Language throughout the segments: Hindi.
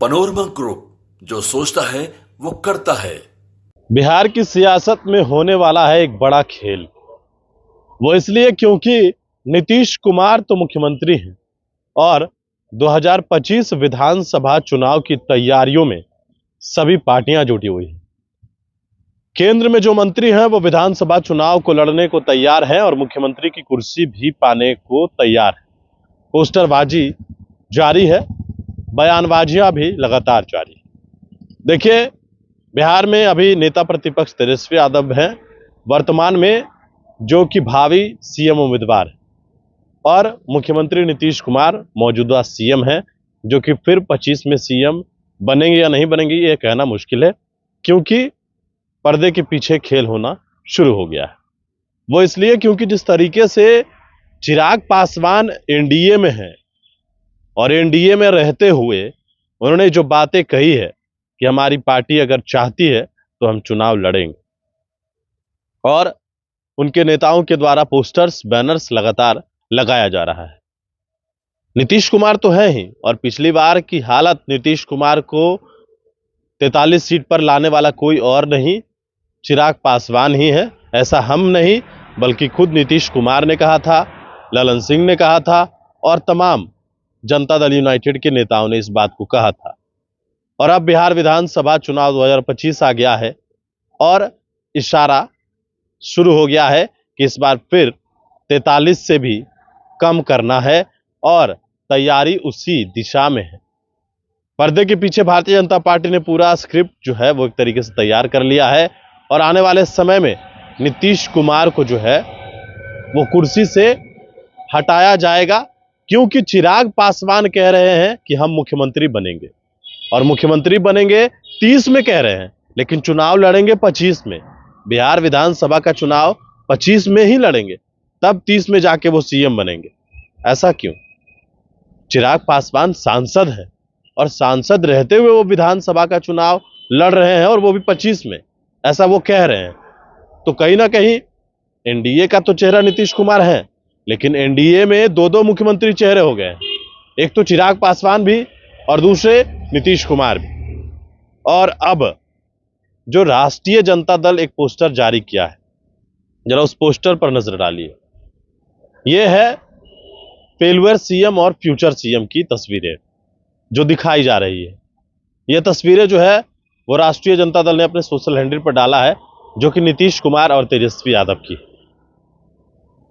पनोरमा ग्रुप, जो सोचता है वो करता है। बिहार की सियासत में होने वाला है एक बड़ा खेल। वो इसलिए क्योंकि नीतीश कुमार तो मुख्यमंत्री हैं और 2025 विधानसभा चुनाव की तैयारियों में सभी पार्टियां जुटी हुई हैं। केंद्र में जो मंत्री हैं वो विधानसभा चुनाव को लड़ने को तैयार हैं और मुख्यमंत्री की कुर्सी भी पाने को तैयार है। पोस्टरबाजी जारी है, बयानबाजियां भी लगातार जारी है। देखिए, बिहार में अभी नेता प्रतिपक्ष तेजस्वी यादव हैं, वर्तमान में जो कि भावी सीएम उम्मीदवार है, और मुख्यमंत्री नीतीश कुमार मौजूदा सीएम हैं, जो कि फिर 25 में सीएम बनेंगे या नहीं बनेंगे ये कहना मुश्किल है, क्योंकि पर्दे के पीछे खेल होना शुरू हो गया है। वो इसलिए क्योंकि जिस तरीके से चिराग पासवान एनडीए में हैं और एनडीए में रहते हुए उन्होंने जो बातें कही है कि हमारी पार्टी अगर चाहती है तो हम चुनाव लड़ेंगे, और उनके नेताओं के द्वारा पोस्टर्स, बैनर्स लगातार लगाया जा रहा है। नीतीश कुमार तो है ही, और पिछली बार की हालत नीतीश कुमार को 43 सीट पर लाने वाला कोई और नहीं, चिराग पासवान ही है। ऐसा हम नहीं, बल्कि खुद नीतीश कुमार ने कहा था, ललन सिंह ने कहा था, और तमाम जनता दल यूनाइटेड के नेताओं ने इस बात को कहा था। और अब बिहार विधानसभा चुनाव 2025 आ गया है और इशारा शुरू हो गया है कि इस बार फिर 43 से भी कम करना है, और तैयारी उसी दिशा में है। पर्दे के पीछे भारतीय जनता पार्टी ने पूरा स्क्रिप्ट जो है वो एक तरीके से तैयार कर लिया है, और आने वाले समय में नीतीश कुमार को जो है वो कुर्सी से हटाया जाएगा, क्योंकि चिराग पासवान कह रहे हैं कि हम मुख्यमंत्री बनेंगे, और मुख्यमंत्री बनेंगे 30 में कह रहे हैं, लेकिन चुनाव लड़ेंगे 25 में। बिहार विधानसभा का चुनाव 25 में ही लड़ेंगे, तब 30 में जाके वो सीएम बनेंगे। ऐसा क्यों? चिराग पासवान सांसद है, और सांसद रहते हुए वो विधानसभा का चुनाव लड़ रहे हैं, और वो भी 25 में, ऐसा वो कह रहे हैं। तो कहीं ना कहीं एनडीए का तो चेहरा नीतीश कुमार है, लेकिन एनडीए में दो मुख्यमंत्री चेहरे हो गए हैं, एक तो चिराग पासवान भी और दूसरे नीतीश कुमार भी। और अब जो राष्ट्रीय जनता दल एक पोस्टर जारी किया है, जरा उस पोस्टर पर नजर डालिए। यह है फेलुअर सीएम और फ्यूचर सीएम की तस्वीरें जो दिखाई जा रही है। यह तस्वीरें जो है वो राष्ट्रीय जनता दल ने अपने सोशल हैंडल पर डाला है, जो कि नीतीश कुमार और तेजस्वी यादव की।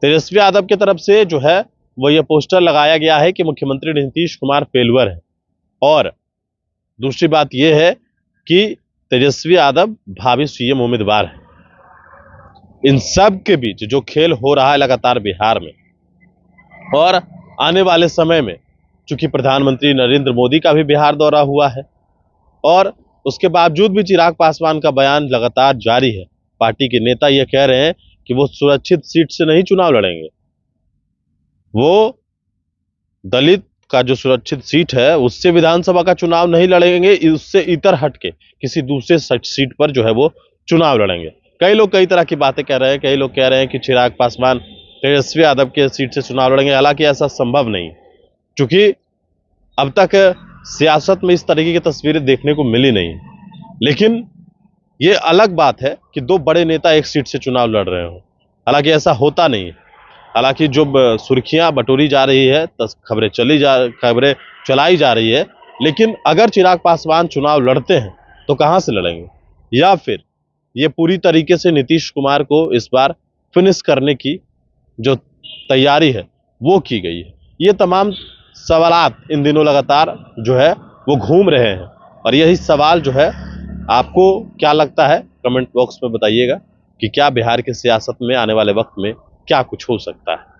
तेजस्वी यादव की तरफ से जो है वो ये पोस्टर लगाया गया है कि मुख्यमंत्री नीतीश कुमार फेलुअर है, और दूसरी बात यह है कि तेजस्वी यादव भावी सीएम उम्मीदवार है। इन सब के बीच जो खेल हो रहा है लगातार बिहार में, और आने वाले समय में चूंकि प्रधानमंत्री नरेंद्र मोदी का भी बिहार दौरा हुआ है, और उसके बावजूद भी चिराग पासवान का बयान लगातार जारी है। पार्टी के नेता यह कह रहे हैं कि वो सुरक्षित सीट से नहीं चुनाव लड़ेंगे, वो दलित का जो सुरक्षित सीट है उससे विधानसभा का चुनाव नहीं लड़ेंगे, उससे इतर हटके किसी दूसरे सीट पर जो है वो चुनाव लड़ेंगे। कई लोग कई तरह की बातें कह रहे हैं। कई लोग कह रहे हैं कि चिराग पासवान तेजस्वी यादव के सीट से चुनाव लड़ेंगे, हालांकि ऐसा संभव नहीं, क्योंकि अब तक सियासत में इस तरीके की तस्वीरें देखने को मिली नहीं। लेकिन ये अलग बात है कि दो बड़े नेता एक सीट से चुनाव लड़ रहे हो, हालांकि ऐसा होता नहीं है। हालांकि जो सुर्खियां बटोरी जा रही है, खबरें चलाई जा रही है, लेकिन अगर चिराग पासवान चुनाव लड़ते हैं तो कहां से लड़ेंगे, या फिर ये पूरी तरीके से नीतीश कुमार को इस बार फिनिश करने की जो तैयारी है वो की गई है। ये तमाम सवालात इन दिनों लगातार जो है वो घूम रहे हैं, और यही सवाल जो है आपको क्या लगता है कमेंट बॉक्स में बताइएगा कि क्या बिहार की सियासत में आने वाले वक्त में क्या कुछ हो सकता है।